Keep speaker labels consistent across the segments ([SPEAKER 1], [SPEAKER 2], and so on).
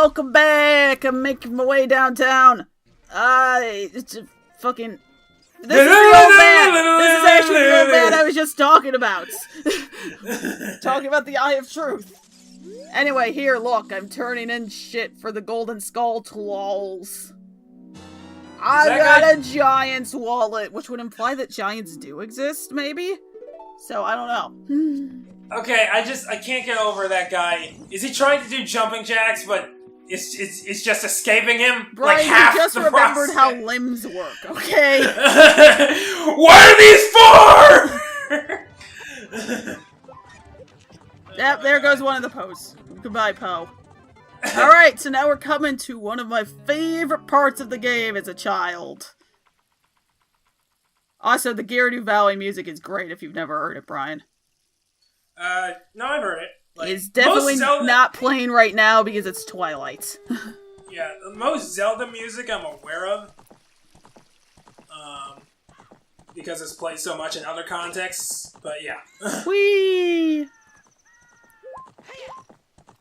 [SPEAKER 1] welcome back. I'm making my way downtown. It's a fucking... This is the old man. This is actually the old man I was just talking about. Talking about the Eye of Truth. Anyway, here, look. I'm turning in shit for the Golden Skull Trolls. I got a giant's wallet, which would imply that giants do exist, maybe? So, I don't know.
[SPEAKER 2] Okay, I can't get over that guy. Is he trying to do jumping jacks, but it's just escaping him?
[SPEAKER 1] Brian,
[SPEAKER 2] like half
[SPEAKER 1] you just
[SPEAKER 2] the
[SPEAKER 1] remembered
[SPEAKER 2] process.
[SPEAKER 1] how limbs work, okay?
[SPEAKER 2] What are these for?
[SPEAKER 1] Yep, there goes one of the Poes. Goodbye, Poe. Alright, so now we're coming to one of my favorite parts of the game as a child. Also, the Gerudo Valley music is great if you've never heard it, Brian.
[SPEAKER 2] No, I've heard it. Like,
[SPEAKER 1] it's definitely not playing right now because it's Twilight.
[SPEAKER 2] Yeah, the most Zelda music I'm aware of. Because it's played so much in other contexts, but yeah.
[SPEAKER 1] Whee!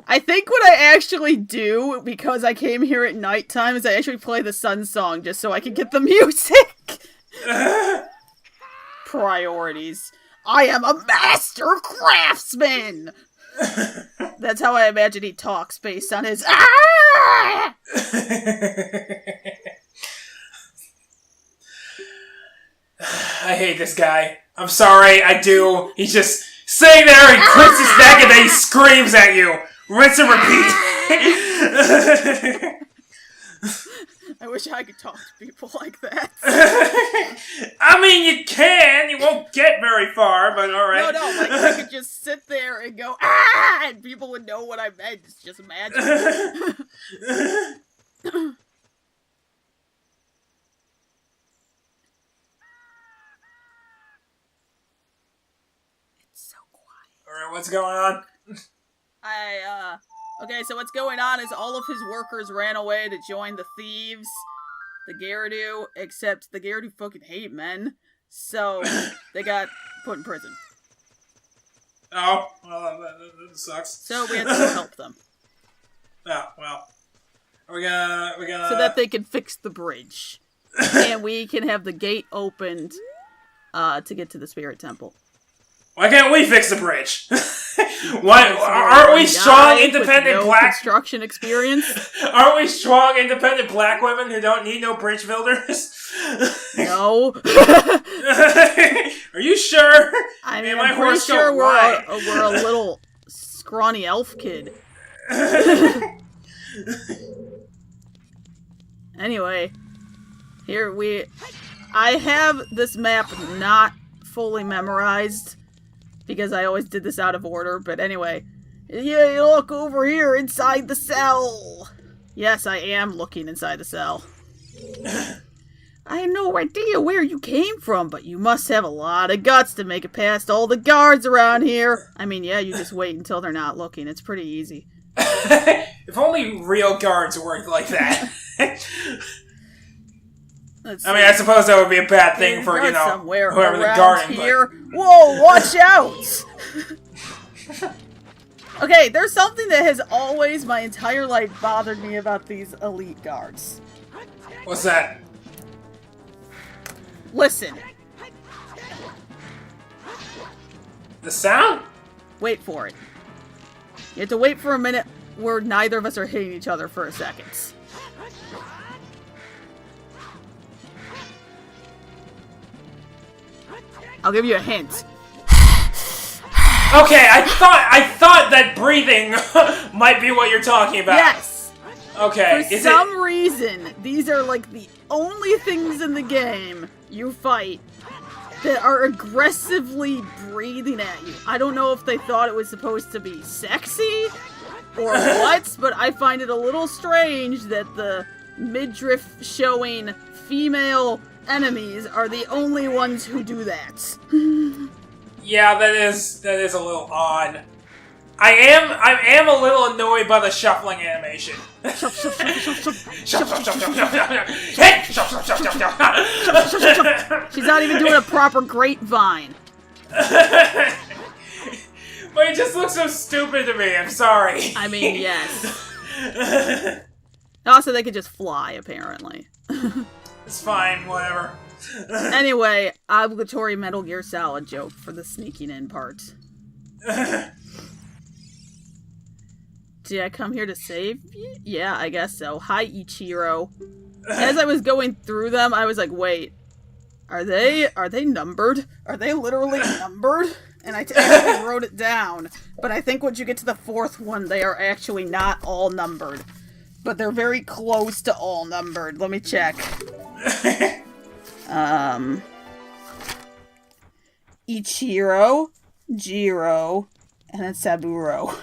[SPEAKER 1] I think what I actually do, because I came here at nighttime, is I actually play the Sun Song just so I can get the music! Priorities. I am a master craftsman! That's how I imagine he talks based on his ah!
[SPEAKER 2] I hate this guy. I'm sorry, I do. He's just sitting there, he clicks his neck, and then he screams at you. Rinse and repeat.
[SPEAKER 1] I wish I could talk to people like that.
[SPEAKER 2] I mean, you can. You won't get very far, but alright.
[SPEAKER 1] No, like, I could just sit there and go, ah! And people would know what I meant. It's just magic.
[SPEAKER 2] Alright, what's going on?
[SPEAKER 1] Okay, so what's going on is all of his workers ran away to join the thieves, the Gerudo, except the Gerudo fucking hate men, so they got put in prison.
[SPEAKER 2] Oh, well, that sucks.
[SPEAKER 1] So we had to help them.
[SPEAKER 2] Oh, well. We're gonna...
[SPEAKER 1] So that they can fix the bridge. And we can have the gate opened, to get to the Spirit Temple.
[SPEAKER 2] Why can't we fix the bridge? Why aren't we strong, independent black
[SPEAKER 1] construction experience?
[SPEAKER 2] Aren't we strong, independent black women who don't need no bridge builders?
[SPEAKER 1] No.
[SPEAKER 2] Are you sure?
[SPEAKER 1] I mean, I'm pretty sure we're a little scrawny elf kid. Anyway, I have this map not fully memorized. Because I always did this out of order, but anyway. Yeah, you look over here inside the cell. Yes, I am looking inside the cell. I had no idea where you came from, but you must have a lot of guts to make it past all the guards around here. I mean, yeah, you just wait until they're not looking. It's pretty easy.
[SPEAKER 2] If only real guards worked like that. I suppose that would be a bad thing for, whoever the guarding.
[SPEAKER 1] Here. Whoa, watch out! Okay, there's something that has always, my entire life, bothered me about these elite guards.
[SPEAKER 2] What's that?
[SPEAKER 1] Listen.
[SPEAKER 2] The sound?
[SPEAKER 1] Wait for it. You have to wait for a minute where neither of us are hitting each other for a second. I'll give you a hint.
[SPEAKER 2] Okay, I thought that breathing might be what you're talking about.
[SPEAKER 1] Yes.
[SPEAKER 2] Okay.
[SPEAKER 1] For some reason, these are like the only things in the game you fight that are aggressively breathing at you. I don't know if they thought it was supposed to be sexy or what, but I find it a little strange that the midriff showing female enemies are the only ones who do that.
[SPEAKER 2] Yeah, that is a little odd. I am a little annoyed by the shuffling animation.
[SPEAKER 1] She's not even doing a proper grapevine.
[SPEAKER 2] But it just looks so stupid to me, I'm sorry.
[SPEAKER 1] I mean, yes. Also, they could just fly, apparently.
[SPEAKER 2] It's fine, whatever.
[SPEAKER 1] Anyway, obligatory Metal Gear Solid joke for the sneaking in part. Did I come here to save you? Yeah, I guess so. Hi, Ichiro. As I was going through them, I was like, wait, are they numbered? Are they literally numbered? And I actually wrote it down. But I think once you get to the fourth one, they are actually not all numbered. But they're very close to all numbered. Let me check. Ichiro, Jiro, and then Saburo.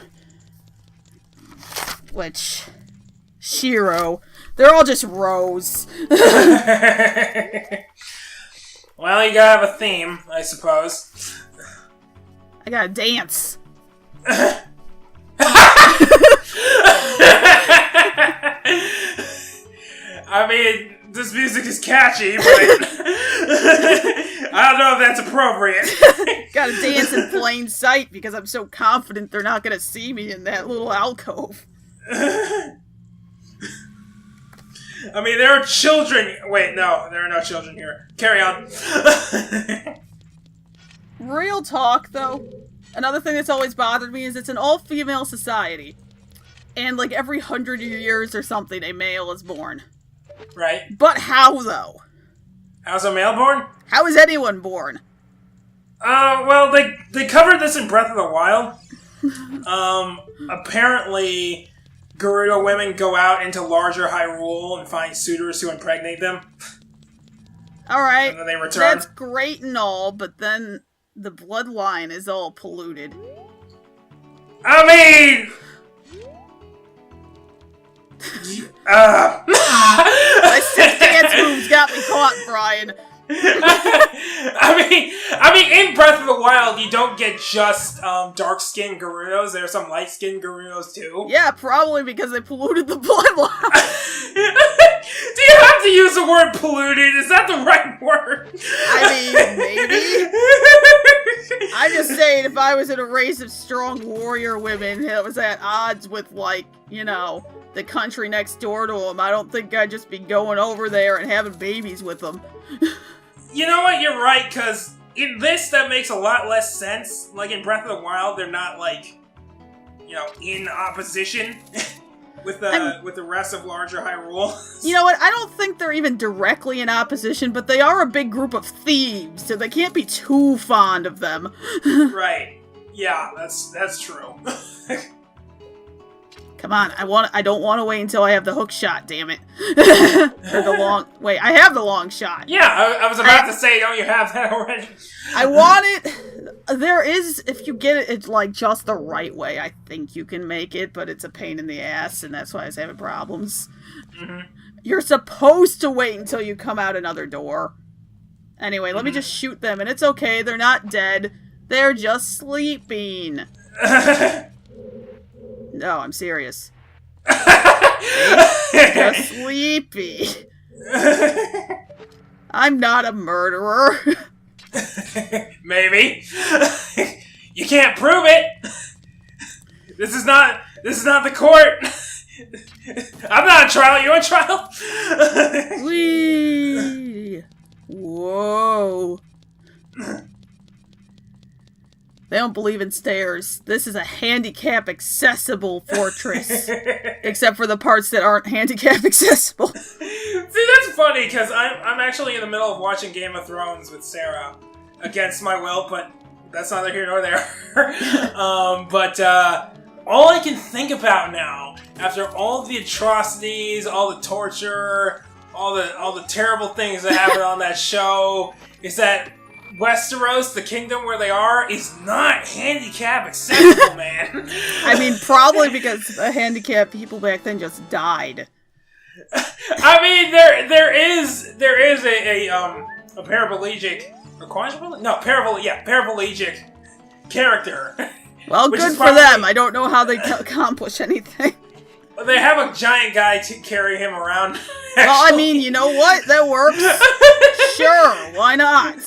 [SPEAKER 1] Which... Shiro. They're all just rows.
[SPEAKER 2] Well, you gotta have a theme, I suppose.
[SPEAKER 1] I gotta dance.
[SPEAKER 2] I mean, this music is catchy, but I don't know if that's appropriate.
[SPEAKER 1] Gotta dance in plain sight because I'm so confident they're not gonna see me in that little alcove.
[SPEAKER 2] I mean, there are children. Wait, no, there are no children here. Carry on.
[SPEAKER 1] Real talk, though. Another thing that's always bothered me is it's an all-female society. And, like, every 100 years or something, a male is born.
[SPEAKER 2] Right.
[SPEAKER 1] But how, though?
[SPEAKER 2] How's a male born?
[SPEAKER 1] How is anyone born?
[SPEAKER 2] Well, they covered this in Breath of the Wild. Apparently, Gerudo women go out into larger Hyrule and find suitors who impregnate them.
[SPEAKER 1] Alright,
[SPEAKER 2] and then they return.
[SPEAKER 1] That's great and all, but then the bloodline is all polluted.
[SPEAKER 2] I mean...
[SPEAKER 1] My sick dance moves got me caught, Brian.
[SPEAKER 2] I mean, in Breath of the Wild, you don't get just dark-skinned Gerudos. There are some light-skinned Gerudos too.
[SPEAKER 1] Yeah, probably because they polluted the bloodline.
[SPEAKER 2] Do you have to use the word polluted? Is that the right word?
[SPEAKER 1] I mean, maybe. I'm just saying, if I was in a race of strong warrior women that was at odds with, like, you know, the country next door to them, I don't think I'd just be going over there and having babies with them.
[SPEAKER 2] You know what? You're right, because in this, that makes a lot less sense. Like, in Breath of the Wild, they're not, like, you know, in opposition with the rest of larger Hyrule.
[SPEAKER 1] You know what? I don't think they're even directly in opposition, but they are a big group of thieves, so they can't be too fond of them.
[SPEAKER 2] Right. Yeah, that's true.
[SPEAKER 1] Come on, I don't want to wait until I have the hook shot, damn it. Or the long... Wait, I have the long shot.
[SPEAKER 2] Yeah, I was about to say, don't you have that already?
[SPEAKER 1] I want it... There is, if you get it, it's like just the right way, I think you can make it, but it's a pain in the ass, and that's why I was having problems. Mm-hmm. You're supposed to wait until you come out another door. Anyway, let me just shoot them, and it's okay, they're not dead. They're just sleeping. No, I'm serious. They're sleepy. I'm not a murderer.
[SPEAKER 2] Maybe. You can't prove it. This is not the court. I'm not on trial. You on trial?
[SPEAKER 1] Whee! Whoa. They don't believe in stairs. This is a handicap-accessible fortress. Except for the parts that aren't handicap-accessible.
[SPEAKER 2] See, that's funny, because I'm actually in the middle of watching Game of Thrones with Sarah. Against my will, but that's neither here nor there. But all I can think about now, after all the atrocities, all the torture, all the terrible things that happen on that show, is that Westeros, the kingdom where they are, is not handicap accessible, man.
[SPEAKER 1] I mean, probably because the handicapped people back then just died.
[SPEAKER 2] I mean, there is a paraplegic or quadriplegic? No, paraplegic character.
[SPEAKER 1] Well, good for them. I don't know how they accomplish anything.
[SPEAKER 2] They have a giant guy to carry him around.
[SPEAKER 1] Well, I mean, you know what? That works. Sure, why not?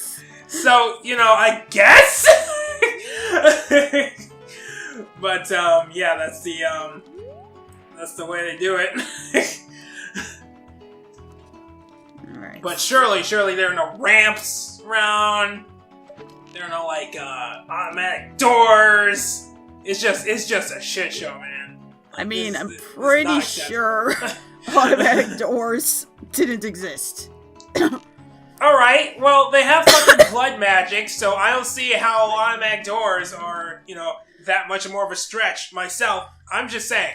[SPEAKER 2] So, you know, I guess? But, yeah, that's the That's the way they do it.
[SPEAKER 1] Alright.
[SPEAKER 2] But surely there are no ramps around. There are no, like, automatic doors. It's just a shit show, man.
[SPEAKER 1] I mean, I'm pretty sure automatic doors didn't exist.
[SPEAKER 2] Alright, well, they have fucking blood magic, so I don't see how automatic doors are, that much more of a stretch myself. I'm just saying.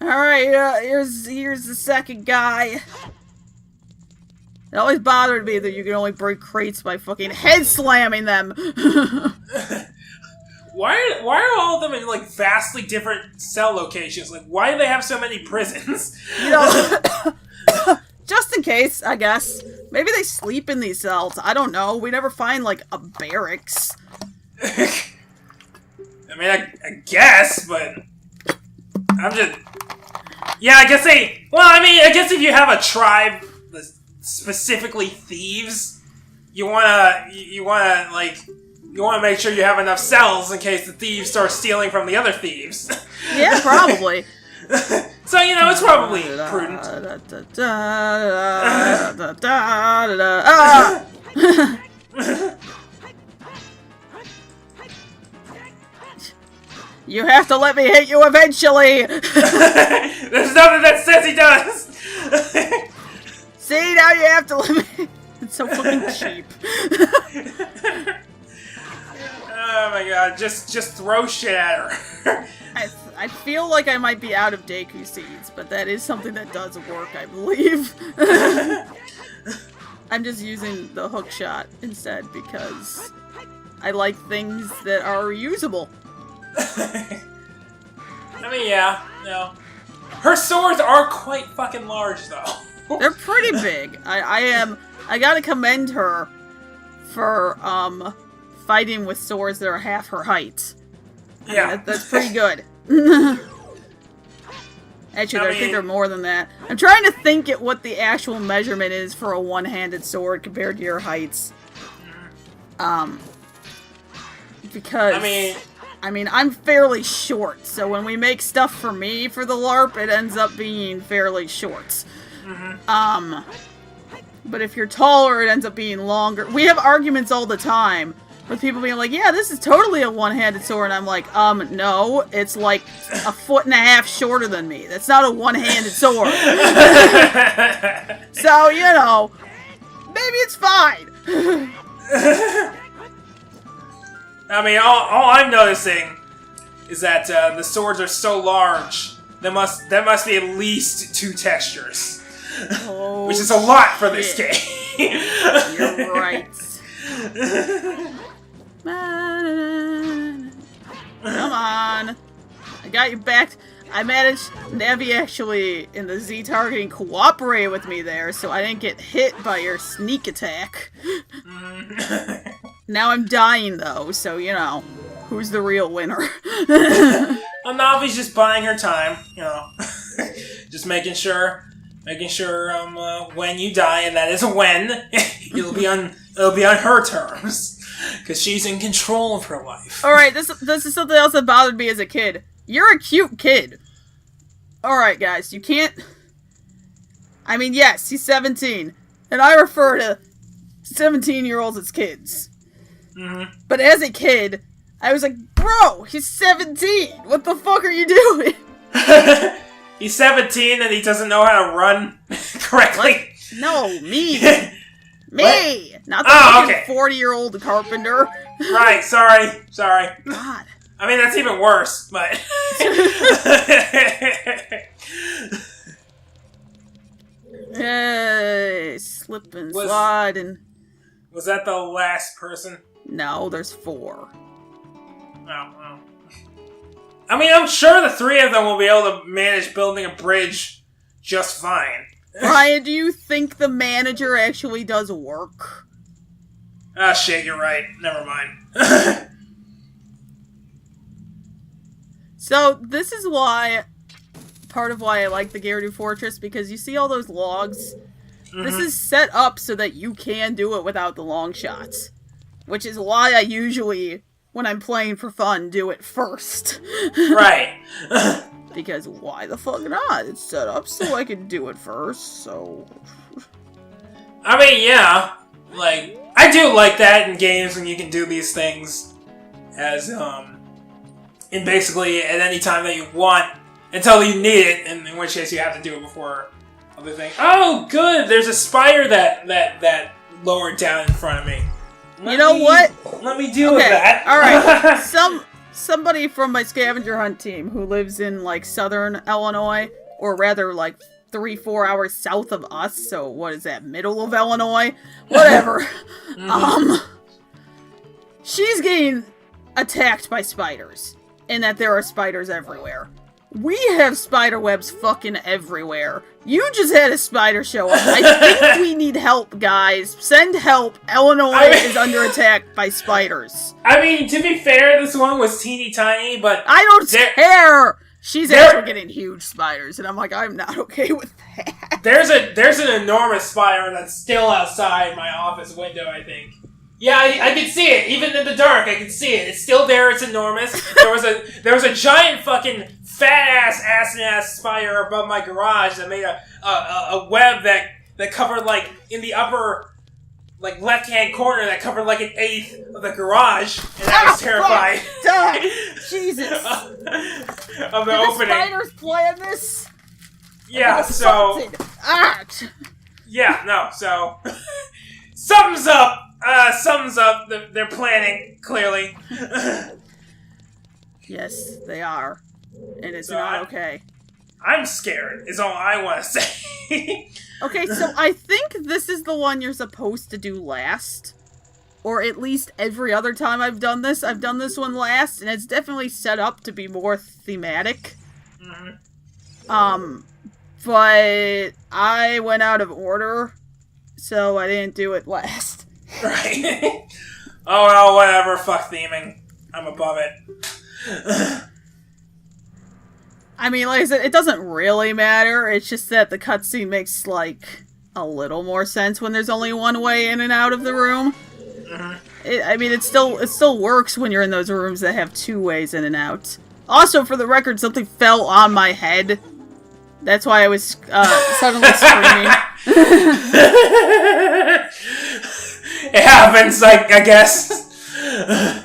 [SPEAKER 1] Alright, here's the second guy. It always bothered me that you can only break crates by fucking head slamming them.
[SPEAKER 2] Why are all of them in, like, vastly different cell locations? Like, why do they have so many prisons?
[SPEAKER 1] Just in case, I guess. Maybe they sleep in these cells. I don't know. We never find, like, a barracks.
[SPEAKER 2] I mean, I guess, but I'm just... Yeah, I guess they... Well, I mean, I guess if you have a tribe that's specifically thieves, you wanna make sure you have enough cells in case the thieves start stealing from the other thieves.
[SPEAKER 1] Yeah, probably.
[SPEAKER 2] So, it's probably prudent.
[SPEAKER 1] You have to let me hit you eventually!
[SPEAKER 2] There's nothing that says he does!
[SPEAKER 1] See, now you have to let me... It's so fucking cheap.
[SPEAKER 2] Oh my god, just throw shit at her.
[SPEAKER 1] I feel like I might be out of Deku seeds, but that is something that does work, I believe. I'm just using the hook shot instead because I like things that are usable.
[SPEAKER 2] I mean, yeah, Her swords are quite fucking large, though.
[SPEAKER 1] They're pretty big. I gotta commend her for, fighting with swords that are half her height.
[SPEAKER 2] Yeah.
[SPEAKER 1] That's pretty good. Actually, I think they're more than that. I'm trying to think at what the actual measurement is for a one-handed sword compared to your heights. Because... I mean, I'm fairly short, so when we make stuff for me for the LARP, it ends up being fairly short. But if you're taller, it ends up being longer. We have arguments all the time with people being like, yeah, this is totally a one-handed sword, and I'm like, no, it's like a foot and a half shorter than me. That's not a one-handed sword. So, maybe it's fine.
[SPEAKER 2] I mean, all I'm noticing is that the swords are so large, there must be at least 2 textures.
[SPEAKER 1] Oh,
[SPEAKER 2] which is a lot for this game.
[SPEAKER 1] You're right. Come on. I got you back. I managed Navi actually in the Z targeting cooperated with me there, so I didn't get hit by your sneak attack. Now I'm dying though, so who's the real winner?
[SPEAKER 2] Well, Navi's just buying her time, just making sure when you die, and that is a when, it'll be on her terms, because she's in control of her life.
[SPEAKER 1] All right, this is something else that bothered me as a kid. You're a cute kid. All right, guys, you can't. I mean, yes, he's 17, and I refer to 17-year-olds as kids. But as a kid, I was like, bro, he's 17. What the fuck are you doing?
[SPEAKER 2] He's 17 and he doesn't know how to run correctly.
[SPEAKER 1] What? No, me. Me! Not the fucking 40-year-old carpenter.
[SPEAKER 2] Right, sorry.
[SPEAKER 1] God.
[SPEAKER 2] I mean, that's even worse, but...
[SPEAKER 1] Hey, slip and slide and...
[SPEAKER 2] Was that the last person?
[SPEAKER 1] No, there's 4.
[SPEAKER 2] Oh. I mean, I'm sure the 3 of them will be able to manage building a bridge just fine.
[SPEAKER 1] Ryan, do you think the manager actually does work?
[SPEAKER 2] Ah, shit, you're right. Never mind.
[SPEAKER 1] So, this is part of why I like the Gerudo Fortress, because you see all those logs? This is set up so that you can do it without the long shots. Which is why I usually, when I'm playing for fun, do it first.
[SPEAKER 2] Right.
[SPEAKER 1] Because why the fuck not? It's set up so I can do it first, so...
[SPEAKER 2] I mean, yeah. Like, I do like that in games when you can do these things as, in basically at any time that you want until you need it, and in which case you have to do it before other things. Oh, good! There's a spider that lowered down in front of me.
[SPEAKER 1] Let
[SPEAKER 2] me deal with that.
[SPEAKER 1] Alright, somebody from my scavenger hunt team who lives in, like, southern Illinois, or rather, like, 3-4 hours south of us, so what is that, middle of Illinois? Whatever. She's getting attacked by spiders, and that there are spiders everywhere. We have spider webs fucking everywhere. You just had a spider show up. I think we need help, guys. Send help. Illinois is under attack by spiders.
[SPEAKER 2] I mean, to be fair, this one was teeny tiny, but...
[SPEAKER 1] I don't care! She's actually getting huge spiders, and I'm like, I'm not okay with that.
[SPEAKER 2] There's an enormous spider that's still outside my office window, I think. Yeah, I can see it. Even in the dark, I can see it. It's still there. It's enormous. There was a giant fucking fat-ass spider above my garage that made a web that covered, like, in the upper, like, left-hand corner that covered, like, 1/8 of the garage. And I was terrified.
[SPEAKER 1] Jesus.
[SPEAKER 2] Of the opening.
[SPEAKER 1] The spiders plan this?
[SPEAKER 2] Yeah, so... Yeah, no, so... Something's up! Something's up. They're planning, clearly.
[SPEAKER 1] Yes, they are. And it's not okay.
[SPEAKER 2] I'm scared, is all I want to say.
[SPEAKER 1] Okay, so I think this is the one you're supposed to do last. Or at least every other time I've done this one last, and it's definitely set up to be more thematic. But I went out of order, so I didn't do it last.
[SPEAKER 2] Right. Oh well, whatever, fuck theming. I'm above it.
[SPEAKER 1] I mean, like I said, it doesn't really matter, it's just that the cutscene makes, like, a little more sense when there's only one way in and out of the room. It still works when you're in those rooms that have 2 ways in and out. Also, for the record, something fell on my head. That's why I was suddenly screaming.
[SPEAKER 2] It happens, I guess.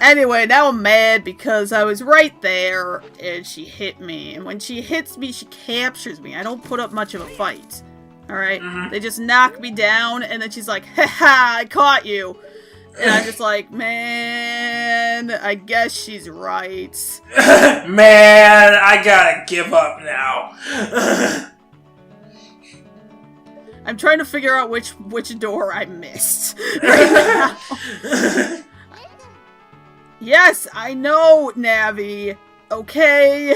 [SPEAKER 1] Anyway, now I'm mad because I was right there, and she hit me. And when she hits me, she captures me. I don't put up much of a fight. Alright? They just knock me down, and then she's like, ha, I caught you. And I'm just like, man, I guess she's right.
[SPEAKER 2] Man, I gotta give up now.
[SPEAKER 1] I'm trying to figure out which door I missed right now. Yes, I know, Navi. Okay.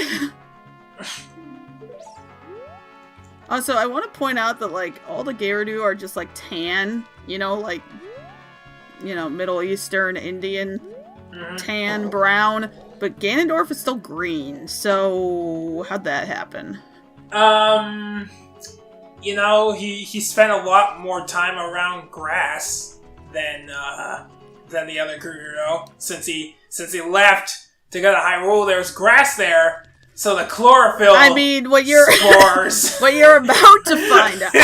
[SPEAKER 1] Also, I want to point out that, like, all the Gyarados are just, like, tan. You know, like, you know, Middle Eastern, Indian, tan, brown. But Ganondorf is still green, so how'd that happen?
[SPEAKER 2] You know, he spent a lot more time around grass than the other Gyarados. Since he left to go to Hyrule, there was grass there, so the chlorophyll spores.
[SPEAKER 1] What you're about to find out,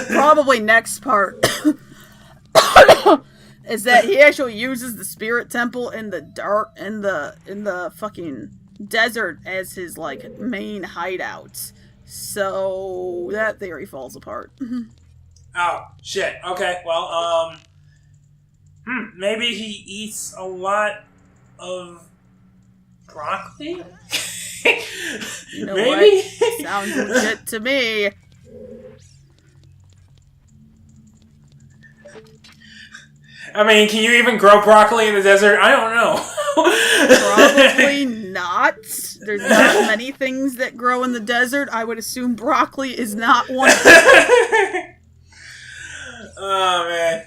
[SPEAKER 1] probably next part, is that he actually uses the Spirit Temple in the fucking desert as his, like, main hideout. So that theory falls apart.
[SPEAKER 2] Oh, shit. Okay, well, maybe he eats a lot of broccoli?
[SPEAKER 1] You know
[SPEAKER 2] maybe?
[SPEAKER 1] What? Sounds legit to me.
[SPEAKER 2] I mean, can you even grow broccoli in the desert? I don't know.
[SPEAKER 1] Probably not. There's not many things that grow in the desert. I would assume broccoli is not one of them.
[SPEAKER 2] Oh, man.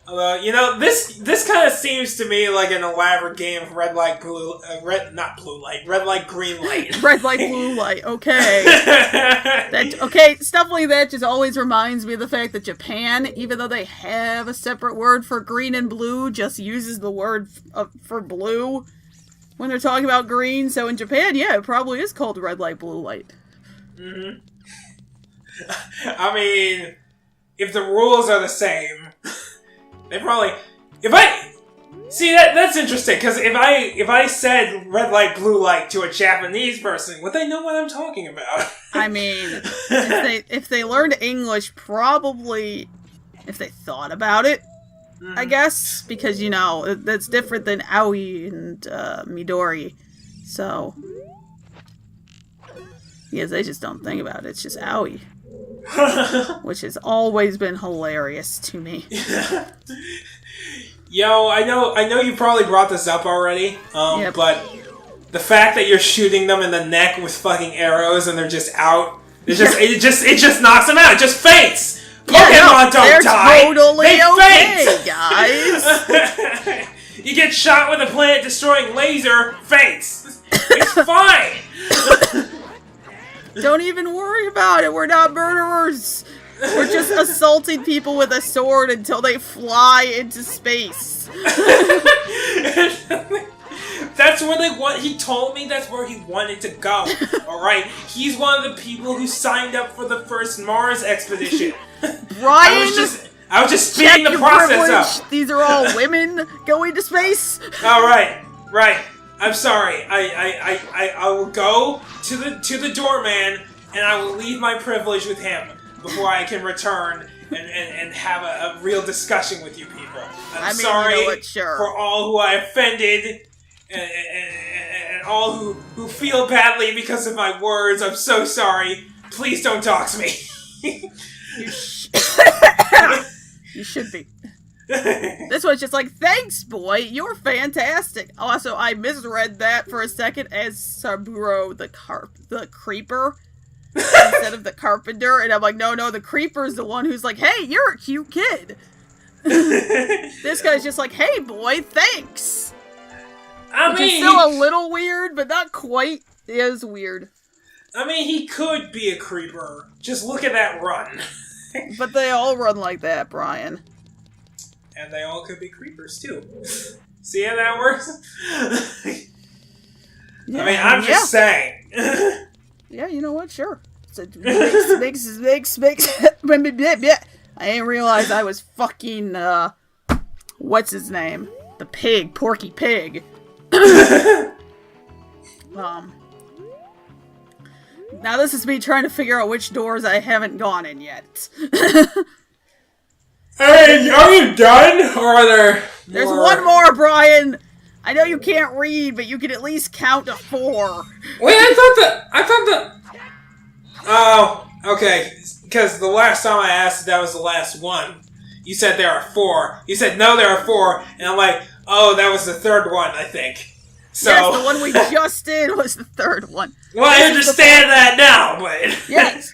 [SPEAKER 2] Although, you know, this kind of seems to me like an elaborate game of red light, red light, green light.
[SPEAKER 1] Red light, blue light, okay. Stuff like that just always reminds me of the fact that Japan, even though they have a separate word for green and blue, just uses the word for blue. when they're talking about green. So in Japan, yeah, it probably is called red light, blue light.
[SPEAKER 2] Mm-hmm. I mean, if the rules are the same, they probably... See, that's interesting, because if I said red light, blue light to a Japanese person, would they know what I'm talking about?
[SPEAKER 1] I mean, if they learned English, probably, if they thought about it, I guess, because, you know, that's different than Aoi and Midori, so... Because they just don't think about it, it's just Aoi. Which has always been hilarious to me.
[SPEAKER 2] Yo, I know you probably brought this up already,
[SPEAKER 1] Yep.
[SPEAKER 2] but the fact that you're shooting them in the neck with fucking arrows and they're just out, it just knocks them out. It just faints. Pokemon don't die.
[SPEAKER 1] They're totally
[SPEAKER 2] they
[SPEAKER 1] okay,
[SPEAKER 2] faint.
[SPEAKER 1] guys.
[SPEAKER 2] You get shot with a planet-destroying laser, faints. It's fine.
[SPEAKER 1] Don't even worry about it. We're not murderers. We're just assaulting people with a sword until they fly into space.
[SPEAKER 2] That's where they want. He told me that's where he wanted to go. Alright? He's one of the people who signed up for the first Mars expedition.
[SPEAKER 1] Brian,
[SPEAKER 2] I was just speeding the process up.
[SPEAKER 1] These are all women going to space.
[SPEAKER 2] Alright, right. I'm sorry. I will go to the doorman and I will leave my privilege with him before I can return and have a real discussion with you people. I'm sorry for all who I offended and all who feel badly because of my words. I'm so sorry. Please don't dox me.
[SPEAKER 1] You should be. This one's just like, thanks, boy. You're fantastic. Also, I misread that for a second as Saburo the creeper instead of the carpenter, and I'm like, no, the creeper's the one who's like, hey, you're a cute kid. This guy's just like, hey, boy, thanks. Which is still a little weird, but not quite as weird.
[SPEAKER 2] I mean, he could be a creeper. Just look at that run.
[SPEAKER 1] But they all run like that, Brian.
[SPEAKER 2] And they all could be creepers, too. See how that works?
[SPEAKER 1] Yeah,
[SPEAKER 2] I mean, I'm just saying.
[SPEAKER 1] Yeah, you know what? Sure. So makes. I didn't realize I was fucking, what's his name? The pig. Porky Pig. Now this is me trying to figure out which doors I haven't gone in yet.
[SPEAKER 2] Hey, are you done? Or are there
[SPEAKER 1] There's
[SPEAKER 2] more?
[SPEAKER 1] one more, Brian! I know you can't read, but you can at least count to 4.
[SPEAKER 2] Wait, I thought the... Oh, okay. Because the last time I asked if that was the last one, you said there are 4. You said, no, there are 4. And I'm like, oh, that was the third one, I think. So...
[SPEAKER 1] Yes, the one we just did was the third one.
[SPEAKER 2] Well, I understand that now, but...
[SPEAKER 1] Yes.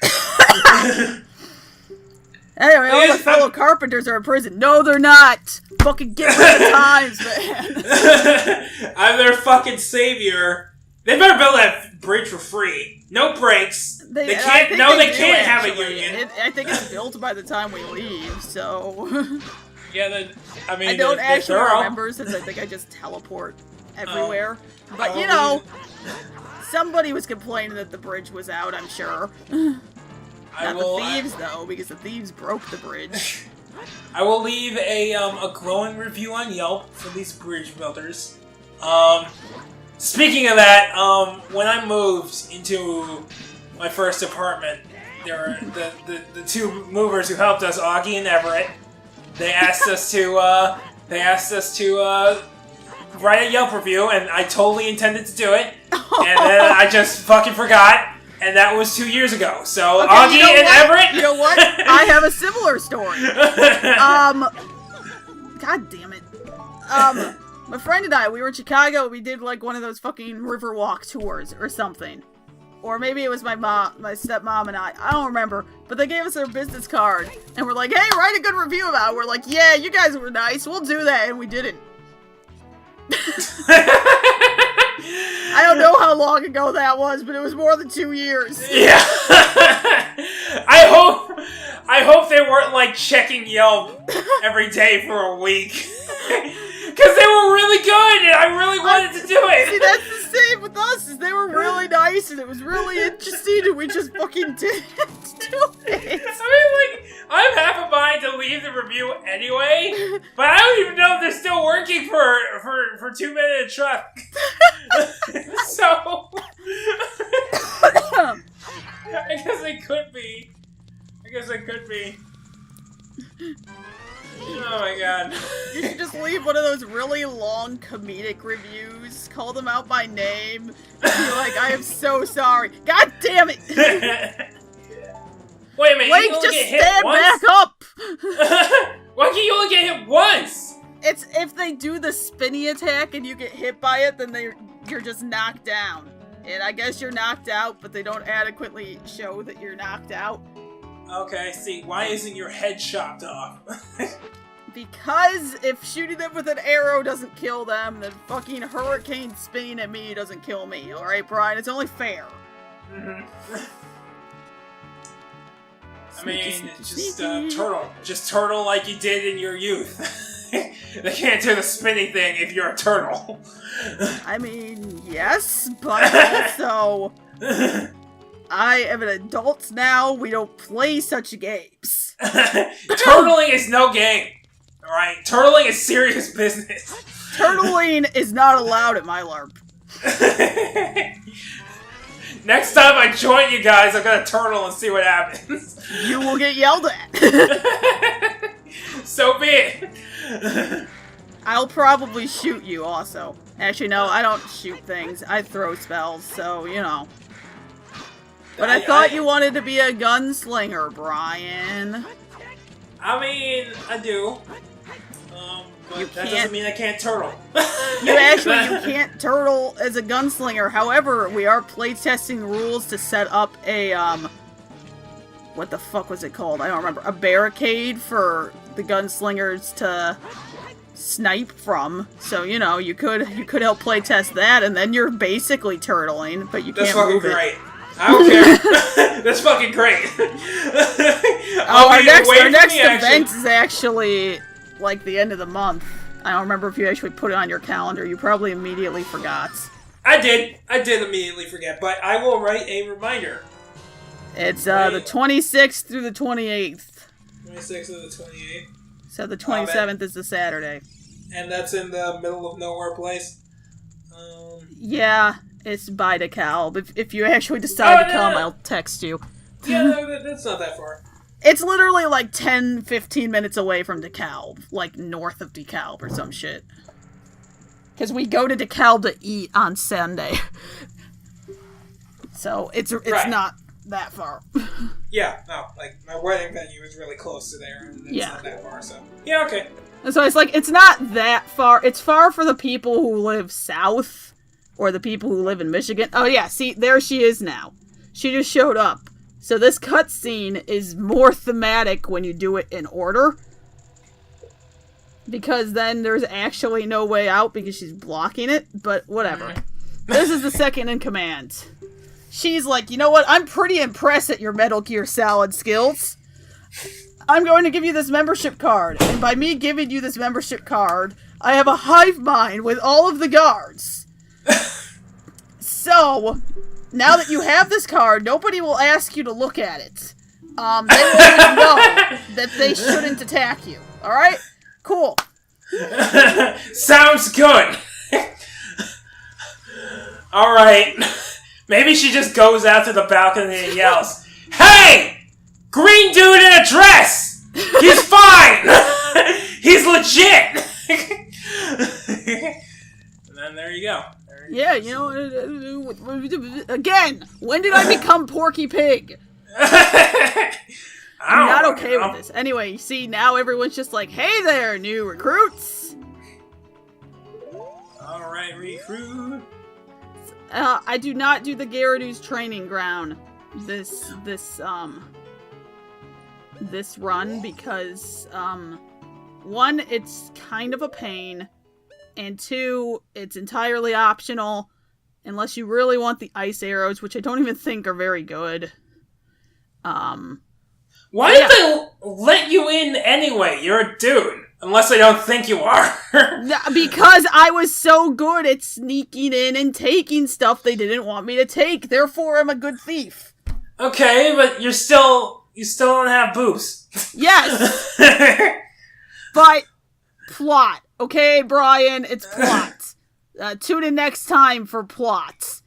[SPEAKER 1] Anyway, all the fellow carpenters are in prison. No, they're not. Fucking get with the times, man.
[SPEAKER 2] I'm their fucking savior. They better build that bridge for free. No breaks. They can't. No, they can't have a union.
[SPEAKER 1] I think it's built by the time we leave. So.
[SPEAKER 2] Yeah, I mean,
[SPEAKER 1] I don't actually remember since I think I just teleport everywhere. But you know, somebody was complaining that the bridge was out. I'm sure. Not the thieves, though, because the thieves broke the bridge.
[SPEAKER 2] I will leave a glowing review on Yelp for these bridge builders. Speaking of that, when I moved into my first apartment, there were the two movers who helped us, Augie and Everett. They asked us to write a Yelp review, and I totally intended to do it, and then I just fucking forgot. And that was 2 years ago. So, okay, Augie and Everett...
[SPEAKER 1] You know what? I have a similar story. God damn it. My friend and I, we were in Chicago, we did like one of those fucking Riverwalk tours or something. Or maybe it was my stepmom and I don't remember. But they gave us their business card. And we're like, hey, write a good review about it. We're like, yeah, you guys were nice. We'll do that. And we didn't. I don't know how long ago that was, but it was more than 2 years.
[SPEAKER 2] Yeah. I hope they weren't like checking Yelp every day for a week. Because they were really good, and I really wanted to do it.
[SPEAKER 1] See, that's the same with us, is they were really nice, and it was really interesting, and we just fucking didn't do it.
[SPEAKER 2] I mean, like, I'm half a mind to leave the review anyway, but I don't even know if they're still working for 2 Minute Truck. So, I guess they could be. Oh my god.
[SPEAKER 1] You should just leave one of those really long comedic reviews, call them out by name, and be like, I am so sorry. God damn it!
[SPEAKER 2] Wait a minute,
[SPEAKER 1] Link,
[SPEAKER 2] you only
[SPEAKER 1] just
[SPEAKER 2] get hit
[SPEAKER 1] stand
[SPEAKER 2] once?
[SPEAKER 1] back up!
[SPEAKER 2] Why can't you only get hit once?
[SPEAKER 1] It's if they do the spinny attack and you get hit by it, then you're just knocked down. And I guess you're knocked out, but they don't adequately show that you're knocked out.
[SPEAKER 2] Okay, see, why isn't your head chopped off?
[SPEAKER 1] Because if shooting them with an arrow doesn't kill them, then fucking hurricane spinning at me doesn't kill me, alright, Brian? It's only fair.
[SPEAKER 2] I mean, just turtle. Just turtle like you did in your youth. They can't do the spinning thing if you're a turtle.
[SPEAKER 1] I mean, yes, but also... I am an adult now, we don't play such games.
[SPEAKER 2] Turtling is no game. Alright? Turtling is serious business.
[SPEAKER 1] Turtling is not allowed at my LARP.
[SPEAKER 2] Next time I join you guys, I'm gonna turtle and see what happens.
[SPEAKER 1] You will get yelled at.
[SPEAKER 2] So be it.
[SPEAKER 1] I'll probably shoot you also. Actually, no, I don't shoot things. I throw spells, so, you know. But I thought you wanted to be a gunslinger, Brian.
[SPEAKER 2] I mean, I do. But that doesn't mean I can't turtle.
[SPEAKER 1] You can't turtle as a gunslinger. However, we are playtesting rules to set up a, what the fuck was it called? I don't remember. A barricade for the gunslingers to snipe from. So, you know, you could help playtest that, and then you're basically turtling, but you can't move it.
[SPEAKER 2] That's fucking great. I don't care. That's fucking great.
[SPEAKER 1] Our next event is actually like the end of the month. I don't remember if you actually put it on your calendar. You probably immediately forgot.
[SPEAKER 2] I did immediately forget, but I will write a reminder.
[SPEAKER 1] It's the 26th through the 28th.
[SPEAKER 2] 26th through the 28th.
[SPEAKER 1] So the 27th is the Saturday.
[SPEAKER 2] And that's in the middle of nowhere place?
[SPEAKER 1] Yeah. It's by DeKalb. If you actually decide to come, I'll text you.
[SPEAKER 2] Yeah, no, that's not that far.
[SPEAKER 1] It's literally like 10-15 minutes away from DeKalb. Like north of DeKalb or some shit. Because we go to DeKalb to eat on Sunday. So it's right. Not that far.
[SPEAKER 2] Yeah, no. Like, my wedding venue is really close to there. And it's not that far, so. Yeah, okay.
[SPEAKER 1] And so it's like, it's not that far. It's far for the people who live south. Or the people who live in Michigan. Oh yeah, see, there she is now. She just showed up. So this cutscene is more thematic when you do it in order. Because then there's actually no way out because she's blocking it. But whatever. This is the second in command. She's like, you know what? I'm pretty impressed at your Metal Gear Solid skills. I'm going to give you this membership card. And by me giving you this membership card, I have a hive mind with all of the guards. So, now that you have this card, nobody will ask you to look at it. They will know that they shouldn't attack you. Alright? Cool.
[SPEAKER 2] Sounds good. Alright. Maybe she just goes out to the balcony and yells, "Hey! Green dude in a dress! He's fine! He's legit!" And then there you go.
[SPEAKER 1] Yeah, you know, again, when did I become Porky Pig? I'm not okay with this. Anyway, you see, now everyone's just like, hey there, new recruits!
[SPEAKER 2] Alright, recruit.
[SPEAKER 1] I do not do the Gyarados training ground this run because, one, it's kind of a pain. And two, it's entirely optional, unless you really want the ice arrows, which I don't even think are very good.
[SPEAKER 2] Why did they let you in anyway? You're a dude. Unless I don't think you are.
[SPEAKER 1] Because I was so good at sneaking in and taking stuff they didn't want me to take. Therefore, I'm a good thief.
[SPEAKER 2] Okay, but you still don't have boobs.
[SPEAKER 1] Yes. But plot. Okay, Brian, it's plot. Tune in next time for plot.